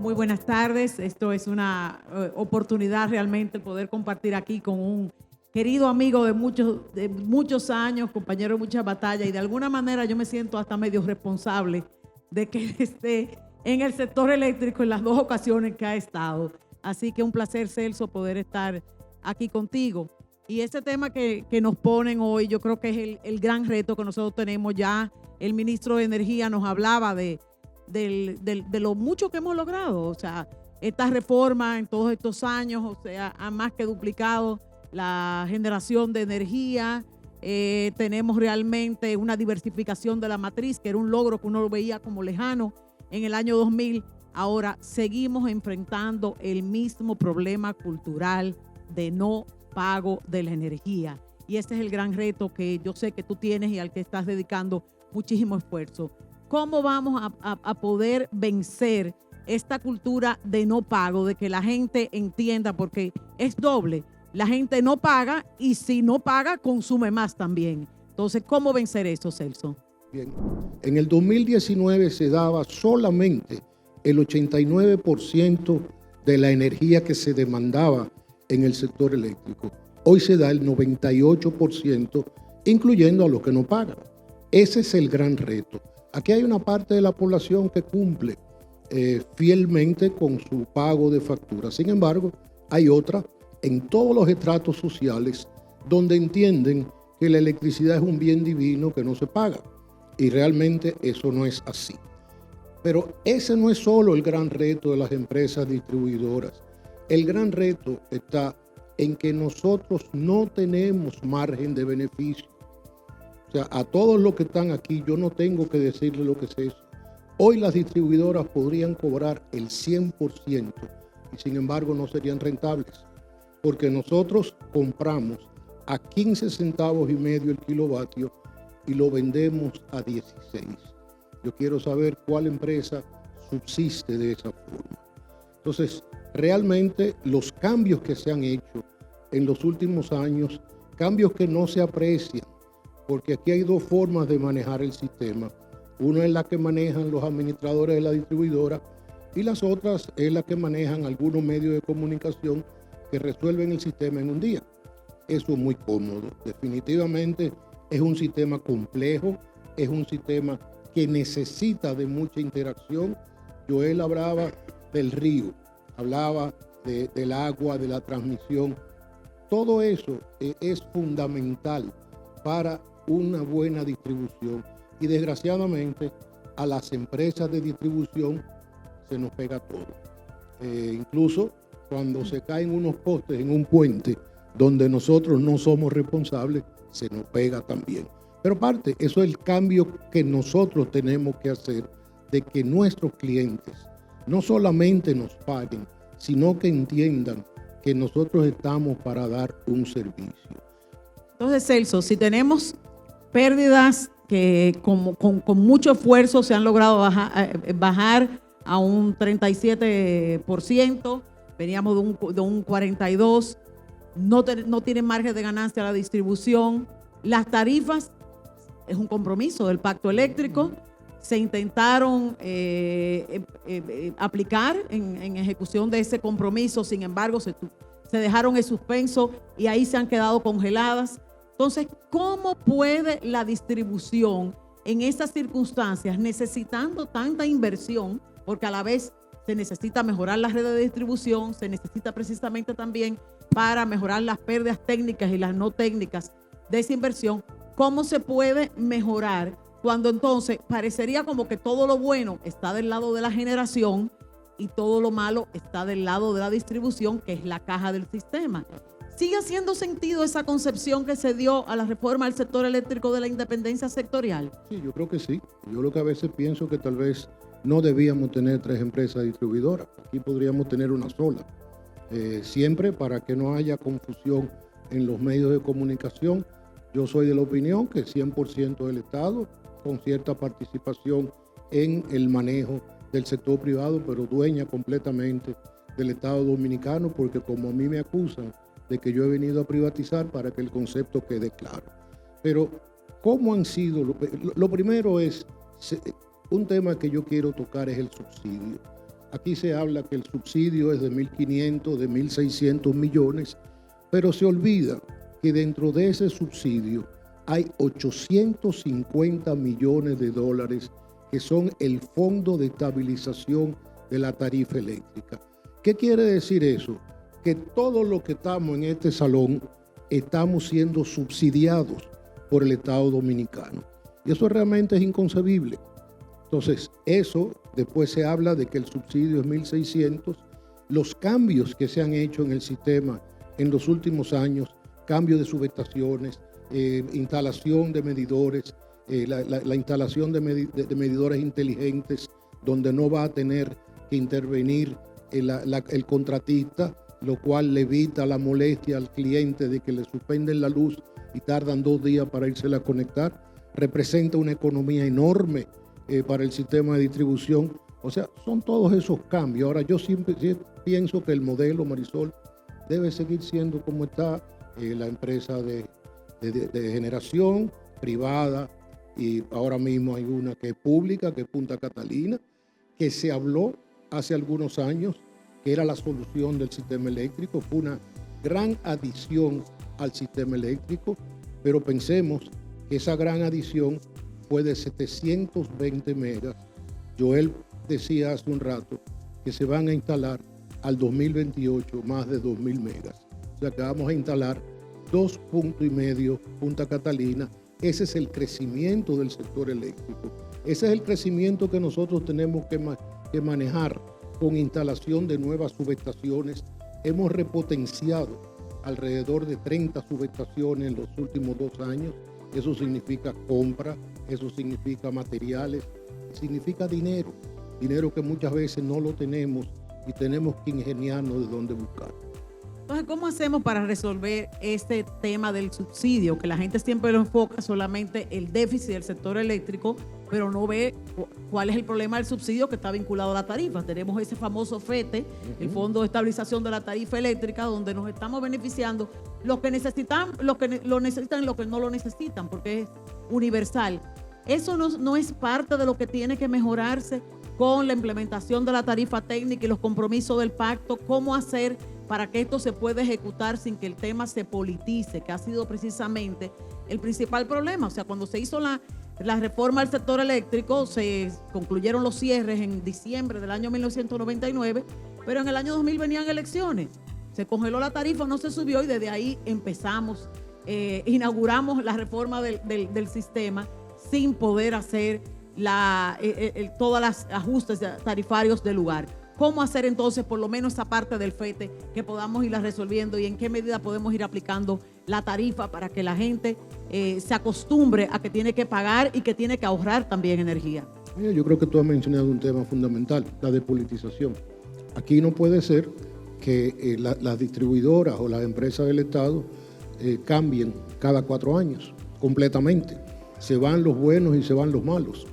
Muy buenas tardes. Esto es una oportunidad realmente poder compartir aquí con un querido amigo de muchos años, compañero de muchas batallas, y de alguna manera yo me siento hasta medio responsable de que esté en el sector eléctrico en las dos ocasiones que ha estado. Así que un placer, Celso, poder estar aquí contigo. Y este tema que nos ponen hoy, yo creo que es el gran reto que nosotros tenemos. Ya el ministro de Energía nos hablaba de lo mucho que hemos logrado. O sea, esta reforma en todos estos años, o sea, ha más que duplicado la generación de energía. Tenemos realmente una diversificación de la matriz, que era un logro que uno lo veía como lejano en el año 2000. Ahora seguimos enfrentando el mismo problema cultural de no pago de la energía. Y este es el gran reto que yo sé que tú tienes y al que estás dedicando muchísimo esfuerzo. ¿Cómo vamos a poder vencer esta cultura de no pago, de que la gente entienda? Porque es doble. La gente no paga y si no paga, consume más también. Entonces, ¿cómo vencer eso, Celso? Bien, en el 2019 se daba solamente el 89% de la energía que se demandaba en el sector eléctrico. Hoy se da el 98%, incluyendo a los que no pagan. Ese es el gran reto. Aquí hay una parte de la población que cumple fielmente con su pago de factura. Sin embargo, hay otra en todos los estratos sociales donde entienden que la electricidad es un bien divino que no se paga. Y realmente eso no es así. Pero ese no es solo el gran reto de las empresas distribuidoras. El gran reto está en que nosotros no tenemos margen de beneficio. O sea, a todos los que están aquí, yo no tengo que decirles lo que es eso. Hoy las distribuidoras podrían cobrar el 100% y sin embargo no serían rentables, porque nosotros compramos a 15 centavos y medio el kilovatio y lo vendemos a 16. Yo quiero saber cuál empresa subsiste de esa forma. Entonces, realmente los cambios que se han hecho en los últimos años, cambios que no se aprecian, porque aquí hay dos formas de manejar el sistema. Una es la que manejan los administradores de la distribuidora y las otras es la que manejan algunos medios de comunicación que resuelven el sistema en un día. Eso es muy cómodo. Definitivamente es un sistema complejo, es un sistema que necesita de mucha interacción. Joel hablaba del río, hablaba del agua, de la transmisión. Todo eso es fundamental para una buena distribución y desgraciadamente a las empresas de distribución se nos pega todo. Incluso cuando se caen unos postes en un puente donde nosotros no somos responsables, se nos pega también. Pero aparte, eso es el cambio que nosotros tenemos que hacer, de que nuestros clientes no solamente nos paguen, sino que entiendan que nosotros estamos para dar un servicio. Entonces, Celso, si tenemos pérdidas que con mucho esfuerzo se han logrado bajar a un 37%, veníamos de un 42%, no tienen margen de ganancia la distribución. Las tarifas es un compromiso del pacto eléctrico, se intentaron aplicar en ejecución de ese compromiso, sin embargo se dejaron en suspenso y ahí se han quedado congeladas. Entonces, ¿cómo puede la distribución en estas circunstancias, necesitando tanta inversión, porque a la vez se necesita mejorar la red de distribución, se necesita precisamente también para mejorar las pérdidas técnicas y las no técnicas de esa inversión? ¿Cómo se puede mejorar cuando entonces parecería como que todo lo bueno está del lado de la generación y todo lo malo está del lado de la distribución, que es la caja del sistema? ¿Sigue haciendo sentido esa concepción que se dio a la reforma del sector eléctrico de la independencia sectorial? Sí, yo creo que sí. Yo lo que a veces pienso que tal vez no debíamos tener 3 empresas distribuidoras. Aquí podríamos tener una sola. Siempre para que no haya confusión en los medios de comunicación. Yo soy de la opinión que 100% del Estado, con cierta participación en el manejo del sector privado, pero dueña completamente del Estado dominicano, porque como a mí me acusan de que yo he venido a privatizar, para que el concepto quede claro. Pero, ¿cómo han sido? Lo primero es, un tema que yo quiero tocar es el subsidio. Aquí se habla que el subsidio es de 1.500, de 1.600 millones, pero se olvida que dentro de ese subsidio hay 850 millones de dólares que son el Fondo de Estabilización de la Tarifa Eléctrica. ¿Qué quiere decir eso? Que todos los que estamos en este salón estamos siendo subsidiados por el Estado Dominicano. Y eso realmente es inconcebible. Entonces, eso, después se habla de que el subsidio es 1.600. Los cambios que se han hecho en el sistema en los últimos años, cambio de subestaciones, instalación de medidores, la instalación de medidores inteligentes, donde no va a tener que intervenir el contratista, lo cual le evita la molestia al cliente de que le suspenden la luz y tardan 2 días para írsela a conectar. Representa una economía enorme para el sistema de distribución. O sea, son todos esos cambios. Ahora, yo siempre pienso que el modelo, Marisol, debe seguir siendo como está, la empresa de generación privada, y ahora mismo hay una que es pública, que es Punta Catalina, que se habló hace algunos años que era la solución del sistema eléctrico. Fue una gran adición al sistema eléctrico, pero pensemos que esa gran adición fue de 720 megas. Joel decía hace un rato que se van a instalar al 2028 más de 2.000 megas. O sea que vamos a instalar 2,5 puntos Punta Catalina. Ese es el crecimiento del sector eléctrico. Ese es el crecimiento que nosotros tenemos que manejar con instalación de nuevas subestaciones. Hemos repotenciado alrededor de 30 subestaciones en los últimos 2 años. Eso significa compra, eso significa materiales, significa dinero que muchas veces no lo tenemos y tenemos que ingeniarnos de dónde buscar. Entonces, ¿cómo hacemos para resolver este tema del subsidio? Que la gente siempre lo enfoca solamente el déficit del sector eléctrico, pero no ve cuál es el problema del subsidio que está vinculado a la tarifa. Tenemos ese famoso FETE, el Fondo de Estabilización de la Tarifa Eléctrica, donde nos estamos beneficiando los que necesitan, los que lo necesitan y los que no lo necesitan, porque es universal. Eso no es parte de lo que tiene que mejorarse con la implementación de la tarifa técnica y los compromisos del pacto. ¿Cómo hacer para que esto se pueda ejecutar sin que el tema se politice, que ha sido precisamente el principal problema? O sea, cuando se hizo la reforma del sector eléctrico, se concluyeron los cierres en diciembre del año 1999, pero en el año 2000 venían elecciones. Se congeló la tarifa, no se subió y desde ahí empezamos, inauguramos la reforma del sistema sin poder hacer todas las ajustes tarifarios del lugar. ¿Cómo hacer entonces por lo menos esa parte del FETE que podamos irla resolviendo y en qué medida podemos ir aplicando la tarifa para que la gente se acostumbre a que tiene que pagar y que tiene que ahorrar también energía? Yo creo que tú has mencionado un tema fundamental, la depolitización. Aquí no puede ser que las distribuidoras o las empresas del Estado cambien cada 4 años completamente. Se van los buenos y se van los malos.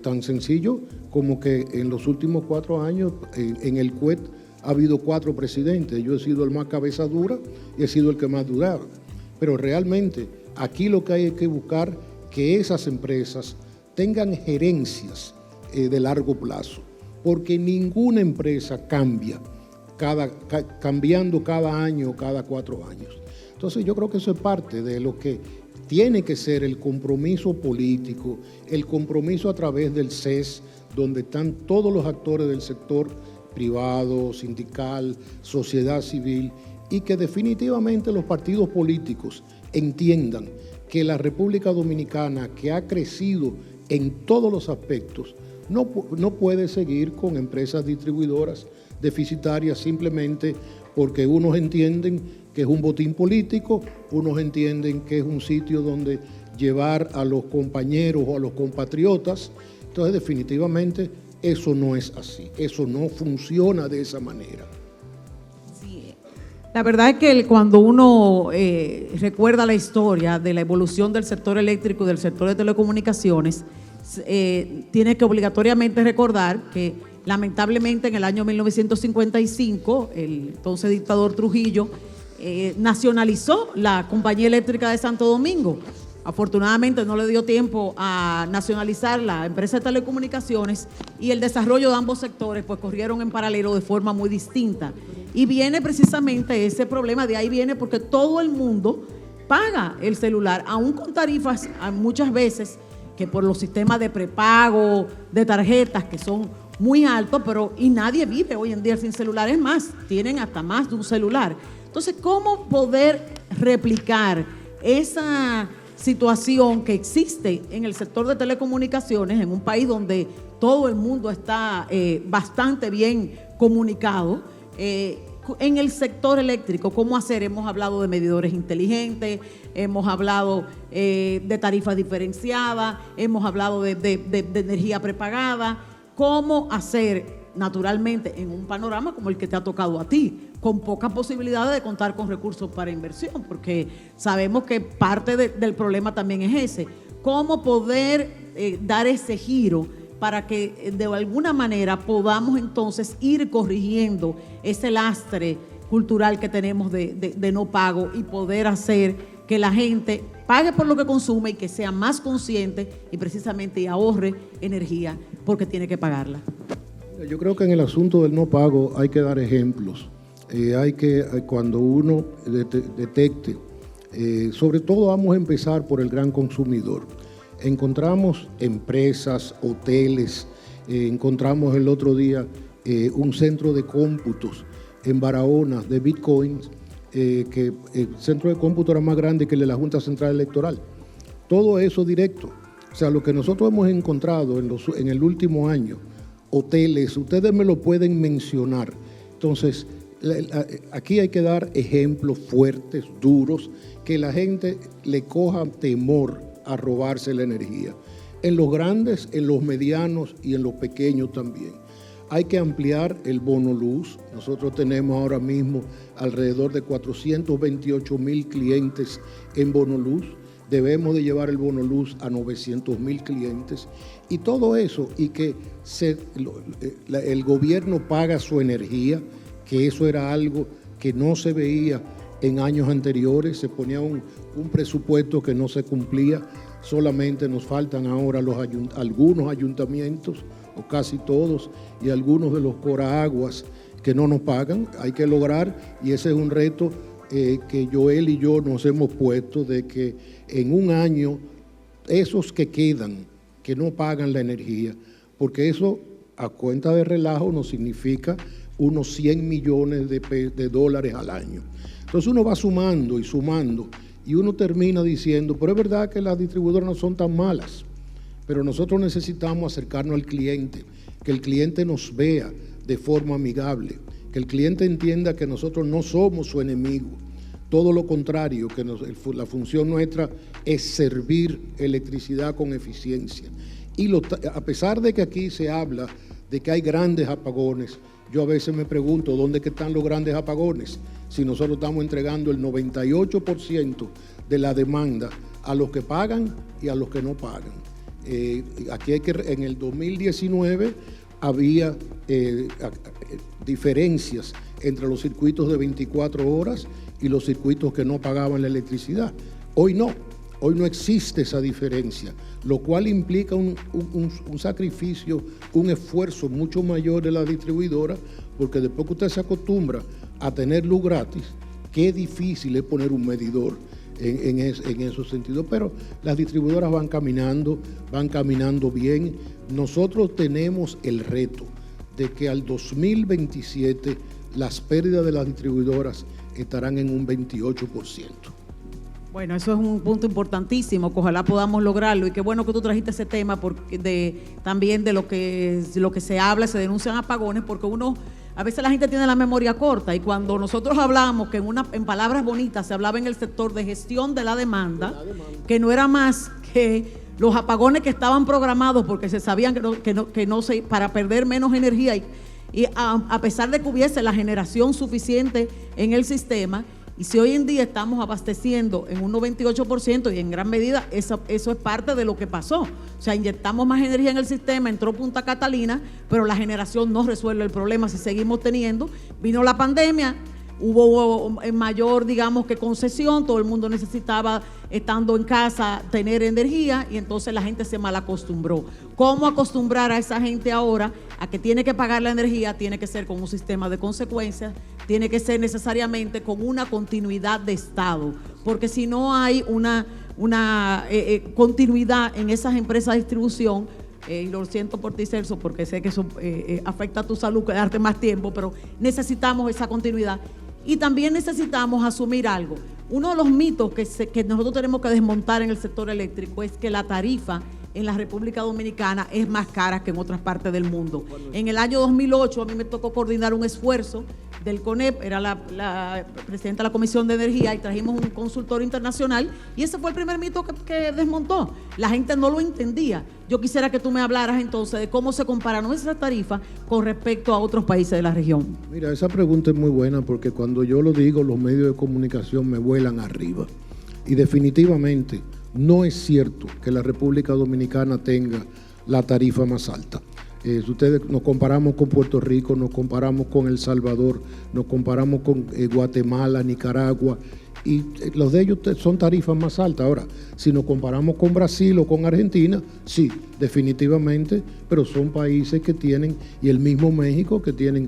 Tan sencillo como que en los últimos 4 años en el CUET ha habido 4 presidentes. Yo he sido el más cabeza dura y he sido el que más duraba. Pero realmente aquí lo que hay que buscar que esas empresas tengan gerencias de largo plazo, porque ninguna empresa cambia cambiando cada año, cada 4 años. Entonces yo creo que eso es parte de lo que tiene que ser el compromiso político, el compromiso a través del CES, donde están todos los actores del sector privado, sindical, sociedad civil, y que definitivamente los partidos políticos entiendan que la República Dominicana, que ha crecido en todos los aspectos, no puede seguir con empresas distribuidoras deficitarias simplemente porque unos entienden que es un botín político, unos entienden que es un sitio donde llevar a los compañeros o a los compatriotas. Entonces, definitivamente, eso no es así, eso no funciona de esa manera. Sí. La verdad es que cuando uno recuerda la historia de la evolución del sector eléctrico y del sector de telecomunicaciones, tiene que obligatoriamente recordar que lamentablemente en el año 1955, el entonces dictador Trujillo nacionalizó la Compañía Eléctrica de Santo Domingo. Afortunadamente no le dio tiempo a nacionalizar la empresa de telecomunicaciones y el desarrollo de ambos sectores pues corrieron en paralelo de forma muy distinta. Y viene precisamente ese problema, de ahí viene porque todo el mundo paga el celular, aún con tarifas muchas veces que por los sistemas de prepago, de tarjetas que son muy altos, pero y nadie vive hoy en día sin celular, es más, tienen hasta más de un celular. Entonces, ¿cómo poder replicar esa situación que existe en el sector de telecomunicaciones en un país donde todo el mundo está bastante bien comunicado? En el sector eléctrico, ¿cómo hacer? Hemos hablado de medidores inteligentes, hemos hablado de tarifas diferenciadas, hemos hablado de energía prepagada. ¿Cómo hacer, naturalmente, en un panorama como el que te ha tocado a ti, con pocas posibilidades de contar con recursos para inversión? Porque sabemos que parte del problema también es ese. ¿Cómo poder dar ese giro para que de alguna manera podamos entonces ir corrigiendo ese lastre cultural que tenemos de no pago y poder hacer que la gente pague por lo que consume y que sea más consciente y precisamente ahorre energía porque tiene que pagarla? Yo creo que en el asunto del no pago hay que dar ejemplos. Cuando uno detecte, sobre todo vamos a empezar por el gran consumidor. Encontramos empresas, hoteles, encontramos el otro día un centro de cómputos en Barahona de bitcoins, que el centro de cómputo era más grande que el de la Junta Central Electoral. Todo eso directo. O sea, lo que nosotros hemos encontrado en el último año, hoteles, ustedes me lo pueden mencionar. Entonces, aquí hay que dar ejemplos fuertes, duros, que la gente le coja temor a robarse la energía. En los grandes, en los medianos y en los pequeños también. Hay que ampliar el bono luz. Nosotros tenemos ahora mismo alrededor de 428,000 clientes en bono luz. Debemos de llevar el bono luz a 900,000 clientes. Y todo eso, y que el gobierno paga su energía, que eso era algo que no se veía en años anteriores. Se ponía un presupuesto que no se cumplía. Solamente nos faltan ahora algunos ayuntamientos, o casi todos, y algunos de los coraaguas que no nos pagan. Hay que lograr, y ese es un reto que Joel y yo nos hemos puesto, de que en un año esos que quedan, que no pagan la energía, porque eso a cuenta de relajo nos significa unos 100 millones de dólares al año. Entonces uno va sumando y sumando, y uno termina diciendo, pero es verdad que las distribuidoras no son tan malas, pero nosotros necesitamos acercarnos al cliente, que el cliente nos vea de forma amigable, que el cliente entienda que nosotros no somos su enemigo, todo lo contrario, que la función nuestra es servir electricidad con eficiencia. Y a pesar de que aquí se habla de que hay grandes apagones, yo a veces me pregunto, ¿dónde que están los grandes apagones? Si nosotros estamos entregando el 98% de la demanda a los que pagan y a los que no pagan. Aquí en el 2019 había diferencias entre los circuitos de 24 horas y los circuitos que no pagaban la electricidad. Hoy no existe esa diferencia, lo cual implica un sacrificio, un esfuerzo mucho mayor de la distribuidora, porque después que usted se acostumbra a tener luz gratis, qué difícil es poner un medidor en esos sentidos. Pero las distribuidoras van caminando bien. Nosotros tenemos el reto de que al 2027 las pérdidas de las distribuidoras estarán en un 28%. Bueno, eso es un punto importantísimo, que ojalá podamos lograrlo, y qué bueno que tú trajiste ese tema también de lo que se habla, se denuncian apagones, porque a veces la gente tiene la memoria corta, y cuando nosotros hablamos que en palabras bonitas se hablaba en el sector de gestión de la demanda, que no era más que los apagones que estaban programados porque se sabían para perder menos energía, y a pesar de que hubiese la generación suficiente en el sistema. Y si hoy en día estamos abasteciendo en un 98%, y en gran medida eso es parte de lo que pasó. O sea, inyectamos más energía en el sistema, entró Punta Catalina, pero la generación no resuelve el problema si seguimos teniendo. Vino la pandemia, hubo mayor, digamos, que concesión, todo el mundo necesitaba, estando en casa, tener energía, y entonces la gente se malacostumbró. ¿Cómo acostumbrar a esa gente ahora a que tiene que pagar la energía? Tiene que ser con un sistema de consecuencias, tiene que ser necesariamente con una continuidad de Estado, porque si no hay una continuidad en esas empresas de distribución, y lo siento por ti, Celso, porque sé que eso afecta a tu salud, quedarte más tiempo, pero necesitamos esa continuidad. Y también necesitamos asumir algo. Uno de los mitos que nosotros tenemos que desmontar en el sector eléctrico es que la tarifa en la República Dominicana es más cara que en otras partes del mundo. En el año 2008 a mí me tocó coordinar un esfuerzo del CONEP, era la presidenta de la Comisión de Energía, y trajimos un consultor internacional, y ese fue el primer mito que desmontó. La gente no lo entendía. Yo quisiera que tú me hablaras entonces de cómo se compara nuestra tarifa con respecto a otros países de la región. Mira, esa pregunta es muy buena, porque cuando yo lo digo, los medios de comunicación me vuelan arriba. Y definitivamente no es cierto que la República Dominicana tenga la tarifa más alta. Si ustedes nos comparamos con Puerto Rico, nos comparamos con El Salvador, nos comparamos con Guatemala, Nicaragua, y los de ellos son tarifas más altas. Ahora, si nos comparamos con Brasil o con Argentina, sí, definitivamente, pero son países que tienen, y el mismo México, que tienen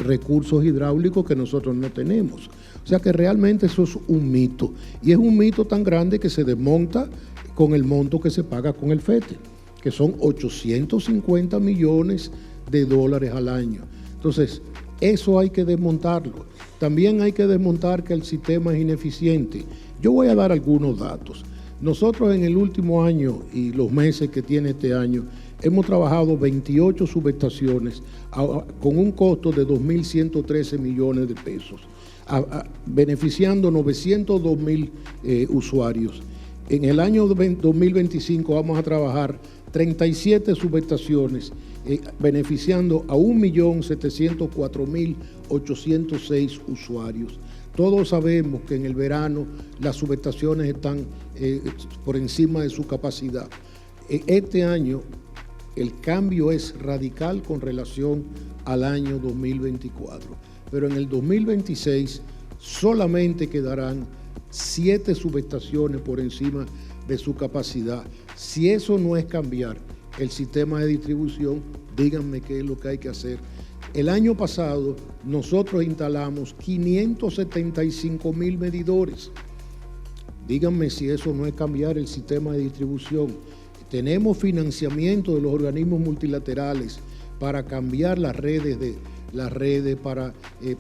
recursos hidráulicos que nosotros no tenemos. O sea que realmente eso es un mito, y es un mito tan grande que se desmonta con el monto que se paga con el FETE, que son 850 millones de dólares al año. Entonces, eso hay que desmontarlo. También hay que desmontar que el sistema es ineficiente. Yo voy a dar algunos datos. Nosotros en el último año y los meses que tiene este año, hemos trabajado 28 subestaciones con un costo de 2.113 millones de pesos, beneficiando 902.000 usuarios. En el año 2025 vamos a trabajar 37 subestaciones, beneficiando a 1.704.806 usuarios. Todos sabemos que en el verano las subestaciones están por encima de su capacidad. Este año el cambio es radical con relación al año 2024, pero en el 2026 solamente quedarán 7 subestaciones por encima de su capacidad. Si eso no es cambiar el sistema de distribución, díganme qué es lo que hay que hacer. El año pasado nosotros instalamos 575.000 medidores. Díganme si eso no es cambiar el sistema de distribución. Tenemos financiamiento de los organismos multilaterales para cambiar las redes, para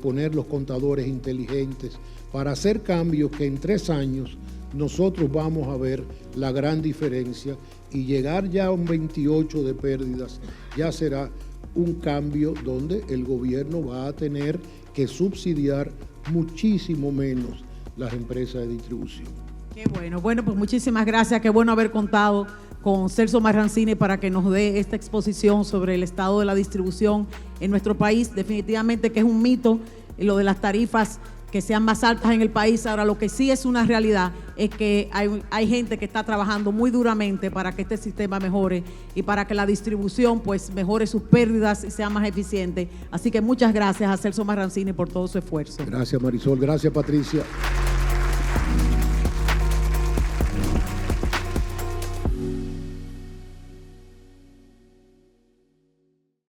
poner los contadores inteligentes, para hacer cambios que en 3 años nosotros vamos a ver la gran diferencia, y llegar ya a un 28 de pérdidas ya será un cambio donde el gobierno va a tener que subsidiar muchísimo menos las empresas de distribución. Qué bueno. Bueno, pues muchísimas gracias. Qué bueno haber contado con Celso Marrancini para que nos dé esta exposición sobre el estado de la distribución en nuestro país. Definitivamente que es un mito lo de las tarifas que sean más altas en el país. Ahora, lo que sí es una realidad es que hay gente que está trabajando muy duramente para que este sistema mejore y para que la distribución pues mejore sus pérdidas y sea más eficiente. Así que muchas gracias a Celso Marrancini por todo su esfuerzo. Gracias, Marisol. Gracias, Patricia.